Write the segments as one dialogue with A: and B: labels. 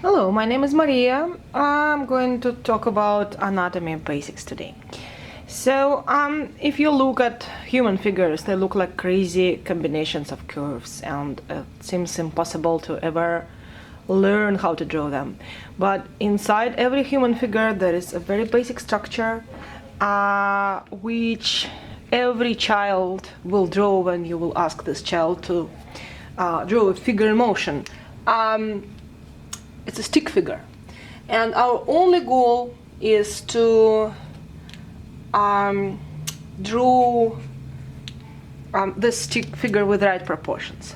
A: Hello, my name is Maria. I'm going to talk about anatomy basics today. So, if you look at human figures, they look like crazy combinations of curves, and it seems impossible to ever learn how to draw them. But inside every human figure, there is a very basic structure, which every child will draw when you will ask this child to draw a figure in motion. It's a stick figure, and our only goal is to draw this stick figure with right proportions.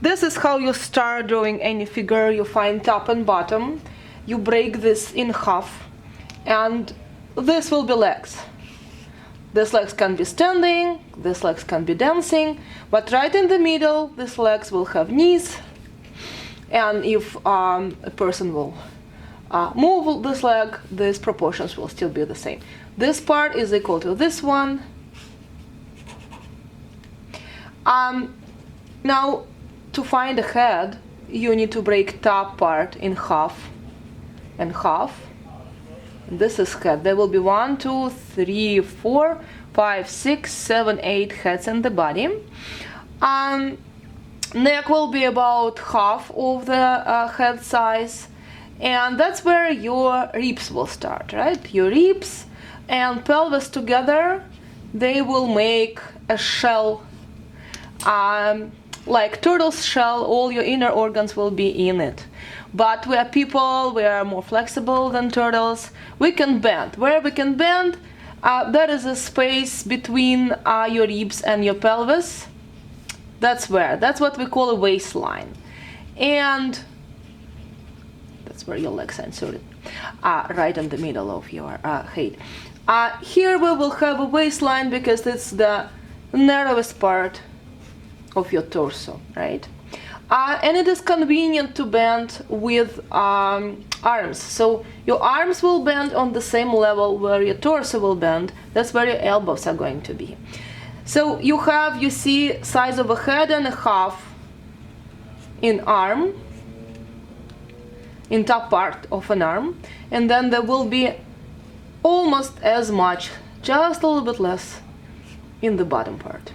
A: This is how you start drawing any figure. You find top and bottom, you break this in half, and this will be legs. These legs can be standing, these legs can be dancing, but right in the middle, these legs will have knees. And if a person will move this leg, these proportions will still be the same. This part is equal to this one. Now, to find a head, you need to break top part in half and half. This is head. There will be 1, 2, 3, 4, 5, 6, 7, 8 heads in the body. Neck will be about half of the head size, and that's where your ribs will start, right? Your ribs and pelvis together, they will make a shell, like turtle's shell. All your inner organs will be in it. But we are people, we are more flexible than turtles. We can bend. Where we can bend, there is a space between your ribs and your pelvis. That's what we call a waistline, and that's where your legs are inserted, right in the middle of your head. Here we will have a waistline because it's the narrowest part of your torso, right? And it is convenient to bend with arms. So your arms will bend on the same level where your torso will bend. That's where your elbows are going to be. So you see size of a head and a half in arm, in top part of an arm, and then there will be almost as much, just a little bit less, in the bottom part.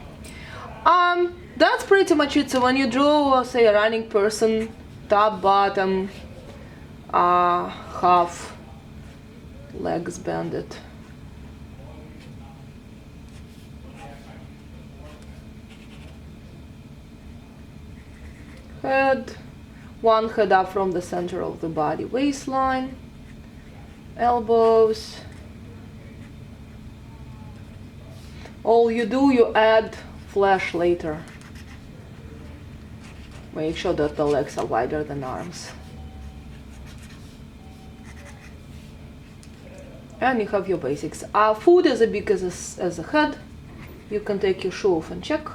A: That's pretty much it. So when you draw, say, a running person, top, bottom, half, legs bended. Head, one head up from the center of the body, waistline, elbows. All you do, you add flesh later. Make sure that the legs are wider than arms. And you have your basics. Foot is as big as a head. You can take your shoe off and check.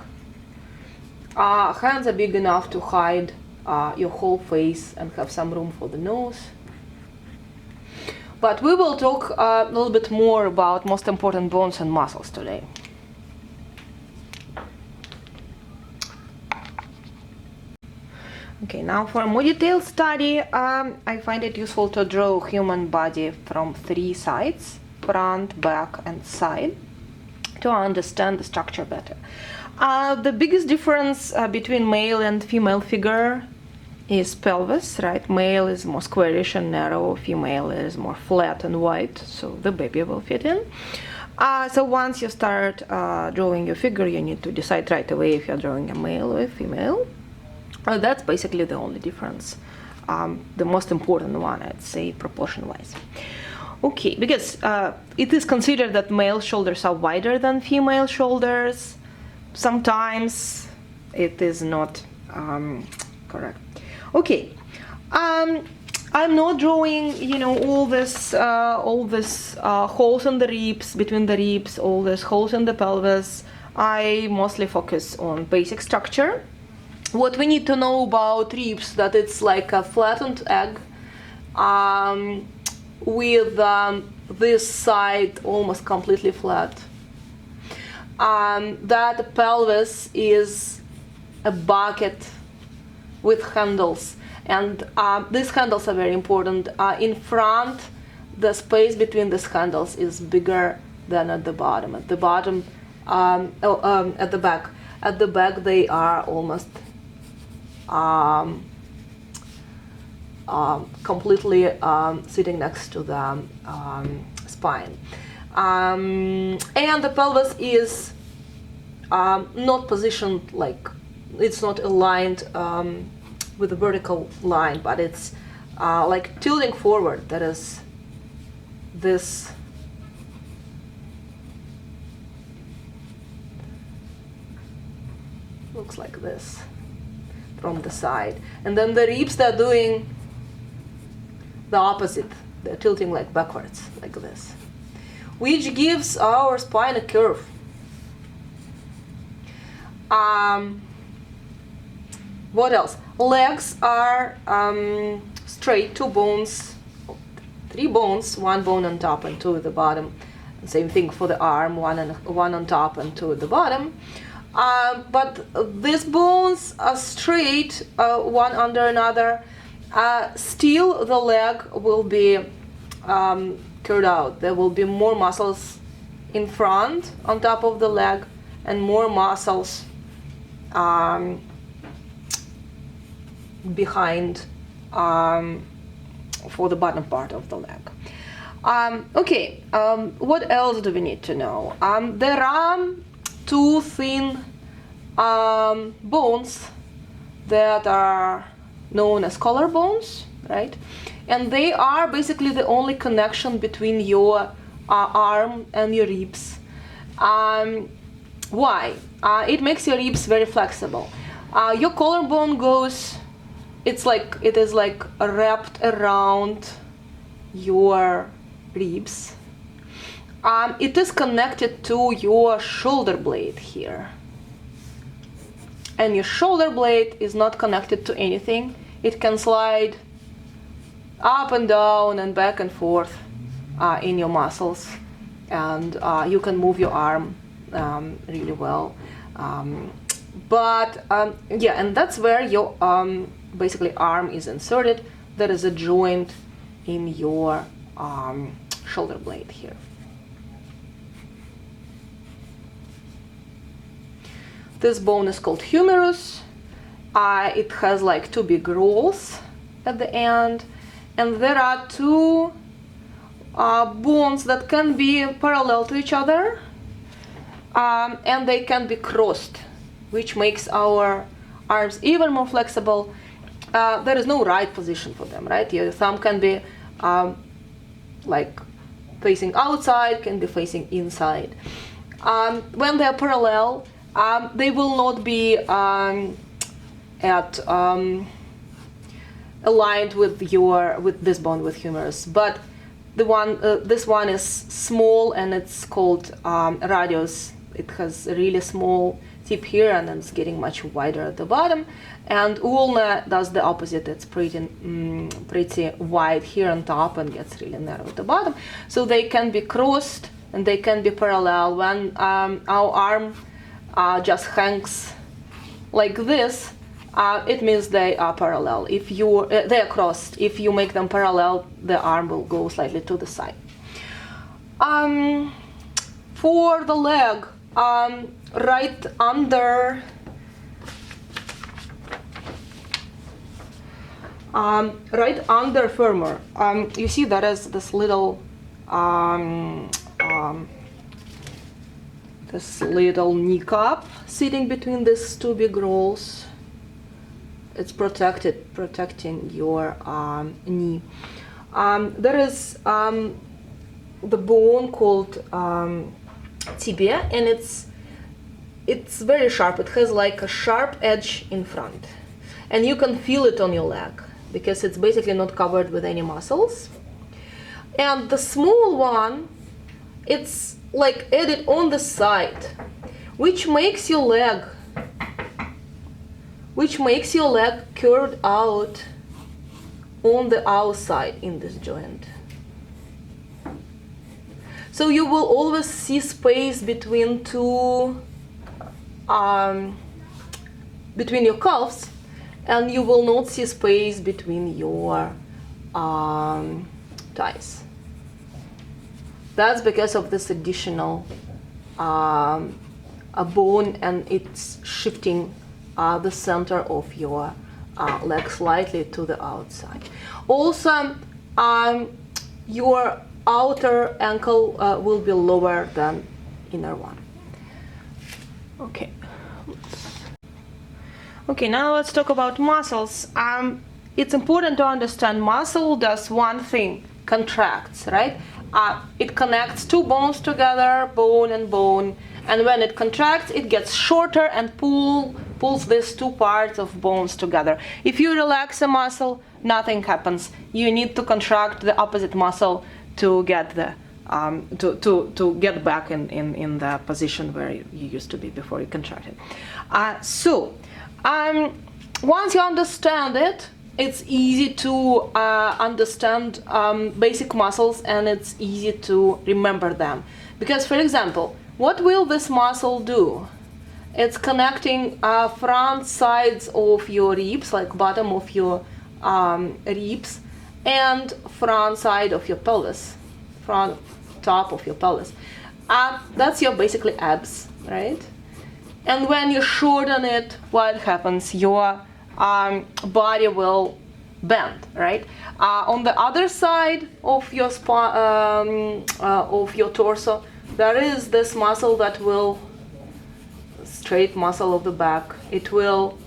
A: Hands are big enough to hide your whole face and have some room for the nose. But we will talk a little bit more about most important bones and muscles today. Okay, now for a more detailed study, I find it useful to draw human body from 3 sides, front, back, and side, to understand the structure better. The biggest difference between male and female figure is pelvis, right? Male is more squarish and narrow, female is more flat and wide, so the baby will fit in. So once you start drawing your figure, you need to decide right away if you're drawing a male or a female. That's basically the only difference, the most important one, I'd say, proportion-wise. Okay, because it is considered that male shoulders are wider than female shoulders. Sometimes it is not correct. Okay, I'm not drawing, all this holes in the ribs, between the ribs, all these holes in the pelvis. I mostly focus on basic structure. What we need to know about ribs, that it's like a flattened egg with this side almost completely flat. That the pelvis is a bucket with handles, And these handles are very important. In front, the space between these handles is bigger than at the bottom. At the bottom, at the back. At the back, they are almost completely sitting next to the spine. And the pelvis is not positioned like, it's not aligned with a vertical line, but it's like tilting forward. That is this looks like this from the side. And then the ribs, they're doing the opposite. They're tilting like backwards, like this, which gives our spine a curve. What else? Legs are straight, 2 bones, 3 bones, 1 bone on top and 2 at the bottom. Same thing for the arm, 1 on top and 2 at the bottom. But these bones are straight, one under another. Still, the leg will be curved out. There will be more muscles in front on top of the leg, and more muscles behind for the bottom part of the leg. Okay, what else do we need to know? There are 2 thin bones that are known as collarbones, right? And they are basically the only connection between your arm and your ribs. Why? It makes your ribs very flexible. Your collarbone goes, it is like wrapped around your ribs. It is connected to your shoulder blade here. And your shoulder blade is not connected to anything. It can slide up and down and back and forth in your muscles. And you can move your arm really well. Yeah, and that's where your basically arm is inserted. There is a joint in your shoulder blade here. This bone is called humerus. It has like 2 big rolls at the end, and there are 2 bones that can be parallel to each other, and they can be crossed, which makes our arms even more flexible. There is no right position for them, right? Your thumb can be like facing outside, can be facing inside. When they are parallel, they will not be aligned with this bone, with humerus, but this one is small, and it's called radius. It has a really small tip here, and then it's getting much wider at the bottom. And ulna does the opposite. It's pretty wide here on top and gets really narrow at the bottom. So they can be crossed and they can be parallel. When our arm just hangs like this, it means they are parallel. If they are crossed. If you make them parallel, the arm will go slightly to the side. For the leg, right under femur, you see there is this little kneecap sitting between these 2 big rolls. It's protecting your knee. There is the bone called tibia, and it's very sharp. It has like a sharp edge in front, and you can feel it on your leg because it's basically not covered with any muscles. And the small one, it's like added on the side, which makes your leg curved out on the outside in this joint. So you will always see space between between your calves, and you will not see space between your thighs. That's because of this additional a bone, and it's shifting the center of your leg slightly to the outside. Also, your outer ankle will be lower than inner one. Okay. Okay, now let's talk about muscles. It's important to understand muscle does one thing, contracts, right? It connects two bones together, bone and bone, and when it contracts, it gets shorter and pulls these two parts of bones together. If you relax a muscle, nothing happens. You need to contract the opposite muscle to get the to get back in the position where you used to be before you contracted. Once you understand it, it's easy to understand basic muscles, and it's easy to remember them. Because, for example, what will this muscle do? It's connecting front sides of your ribs, like bottom of your ribs, and front side of your pelvis, front top of your pelvis. That's your basically abs, right? And when you shorten it, what happens? Your body will bend, right? On the other side of your of your torso, there is this muscle that will, straight muscle of the back. It will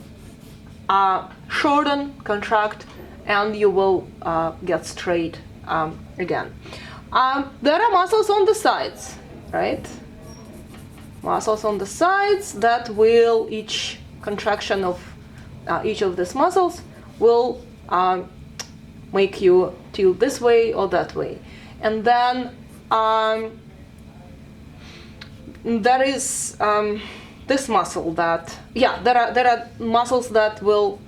A: shorten, contract, and you will get straight again. There are muscles on the sides, right? Muscles on the sides that will, each contraction of each of these muscles will make you tilt this way or that way. And then there is this muscle that, there are muscles that will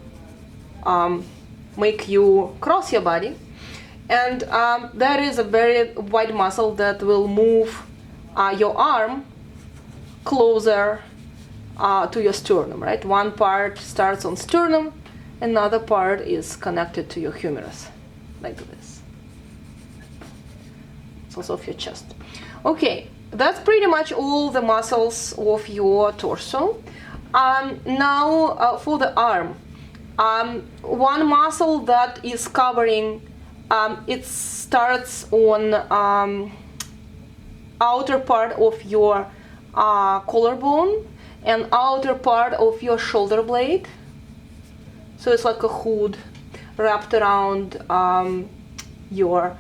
A: make you cross your body. And there is a very wide muscle that will move your arm closer to your sternum, right? One part starts on sternum, another part is connected to your humerus, like this. It's also of your chest. Okay, that's pretty much all the muscles of your torso. Now for the arm. One muscle that is covering, it starts on outer part of your collarbone and outer part of your shoulder blade. So it's like a hood wrapped around your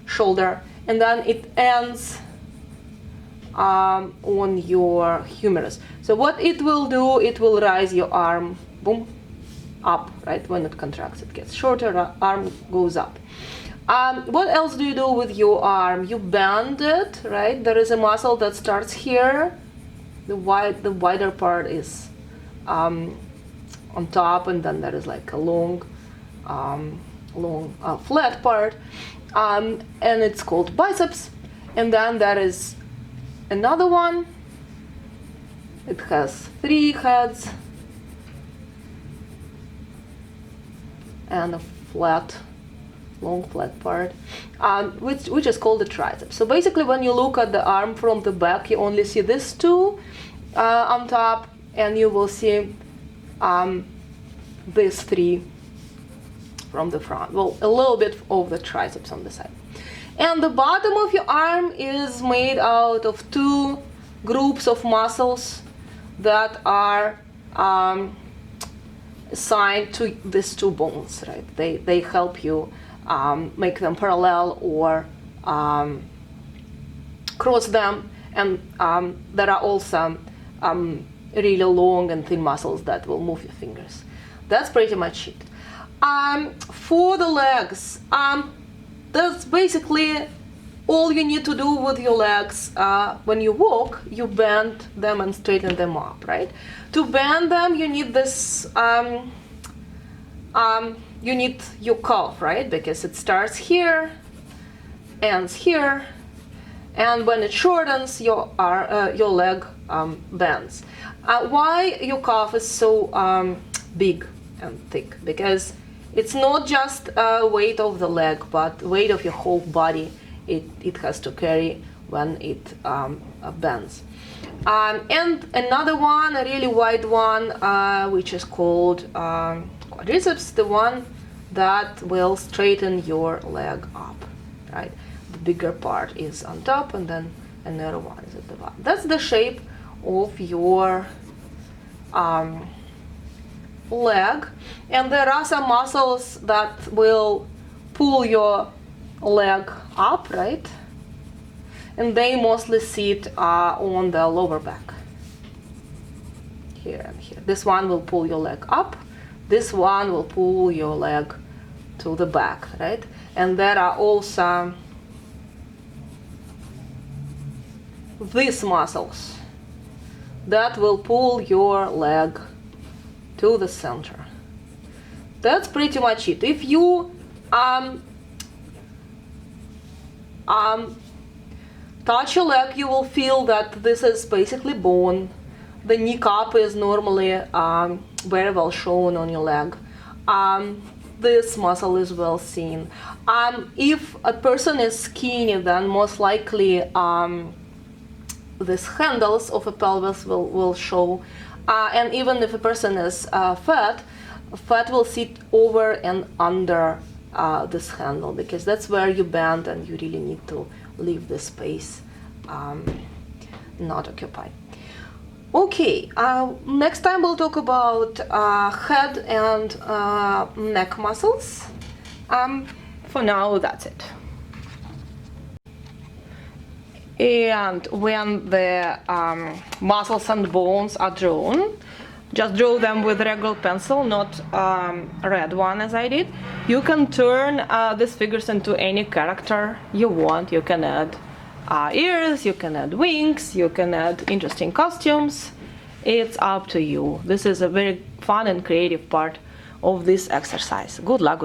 A: shoulder, and then it ends on your humerus. So what it will do, it will raise your arm, boom, up, right? When it contracts, it gets shorter, arm goes up. What else do you do with your arm? You bend it, right? There is a muscle that starts here. The wider part is on top, and then there is like a long flat part, and it's called biceps. And then there is another one. It has 3 heads and a long flat part, which is called the triceps. So basically, when you look at the arm from the back, you only see these 2 on top, and you will see these 3 from the front. Well, a little bit of the triceps on the side. And the bottom of your arm is made out of 2 groups of muscles that are assigned to these 2 bones, right? They help you make them parallel or cross them, and there are also really long and thin muscles that will move your fingers. That's pretty much it. For the legs, that's basically all you need to do with your legs. When you walk, you bend them and straighten them up, right? To bend them, you need this, you need your calf, right? Because it starts here, ends here, and when it shortens, your leg bends. Why your calf is so big and thick? Because it's not just weight of the leg, but weight of your whole body it has to carry when it bends. And another one, a really wide one, which is called quadriceps, the one that will straighten your leg up, right? The bigger part is on top, and then another one is at the bottom. That's the shape of your leg, and there are some muscles that will pull your leg up, right? And they mostly sit on the lower back, here and here. This one will pull your leg up, this one will pull your leg to the back, right? And there are also these muscles that will pull your leg to the center. That's pretty much it. If you touch your leg, you will feel that this is basically bone. The kneecap is normally very well shown on your leg. This muscle is well seen. If a person is skinny, then most likely these handles of a pelvis will show. And even if a person is fat will sit over and under this handle, because that's where you bend and you really need to leave the space not occupied. Okay, next time we'll talk about head and neck muscles. For now, that's it. And when the muscles and bones are drawn, just draw them with regular pencil, not red one as I did. You can turn these figures into any character you want. You can add ears, you can add wings, you can add interesting costumes. It's up to you. This is a very fun and creative part of this exercise. Good luck with it.